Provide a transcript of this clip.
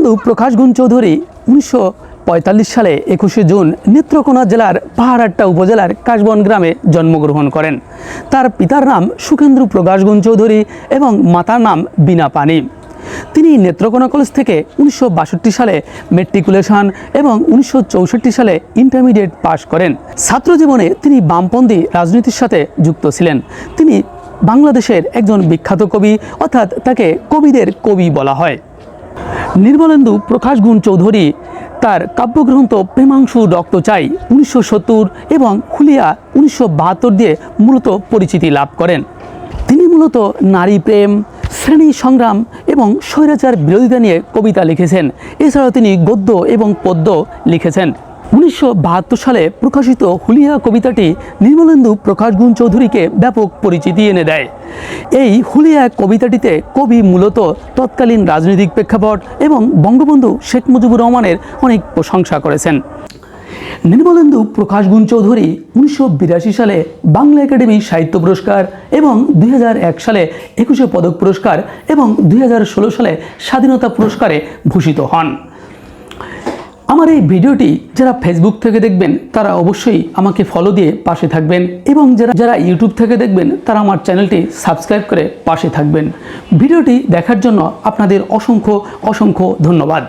নির্মলেন্দু প্রকাশ গুণ চৌধুরী 1945 সালে 21শে জুন নেত্রকোনা জেলার পাহাড়াট্টা উপজেলার কাশবন গ্রামে জন্মগ্রহণ করেন। তার পিতার নাম সুখেন্দ্র প্রকাশ গুণ চৌধুরী এবং মাতার নাম বীণা পানি। তিনি নেত্রকোনা কলেজ থেকে 1962 সালে ম্যাট্রিকুলেশন এবং 1964 সালে ইন্টারমিডিয়েট পাশ করেন। ছাত্র জীবনে তিনি বামপন্থী রাজনীতির সাথে যুক্ত ছিলেন। তিনি বাংলাদেশের একজন বিখ্যাত কবি, অর্থাৎ তাকে কবিদের কবি বলা হয়। নির্মলেন্দু প্রকাশ গুণ চৌধুরী তার কাব্যগ্রন্থ প্রেমাংশু রক্ত চাই 1970 এবং হুলিয়া 1972 দিয়ে মূলত পরিচিতি লাভ করেন। তিনি মূলত নারী প্রেম, শ্রেণী সংগ্রাম এবং স্বৈরাচার বিরোধিতা নিয়ে কবিতা লিখেছেন। এছাড়াও তিনি গদ্য এবং পদ্য লিখেছেন। 1972 সালে প্রকাশিত হুলিয়া কবিতাটি নির্মলেন্দু প্রকাশ গুণ চৌধুরীকে ব্যাপক পরিচিতি এনে দেয়। এই হুলিয়া কবিতাটিতে কবি মূলত তৎকালীন রাজনৈতিক প্রেক্ষাপট এবং বঙ্গবন্ধু শেখ মুজিবুর রহমানের অনেক প্রশংসা করেছেন। নির্মলেন্দু প্রকাশ গুণ চৌধুরী 1982 সালে বাংলা একাডেমি সাহিত্য পুরস্কার এবং 2001 সালে 21শে পদক পুরস্কার এবং 2016 সালে স্বাধীনতা পুরস্কারে ভূষিত হন। আমার এই ভিডিওটি যারা ফেসবুক থেকে দেখবেন তারা অবশ্যই আমাকে ফলো দিয়ে পাশে থাকবেন, এবং যারা ইউটিউব থেকে দেখবেন তারা আমার চ্যানেলটি সাবস্ক্রাইব করে পাশে থাকবেন। ভিডিওটি দেখার জন্য আপনাদের অসংখ্য ধন্যবাদ।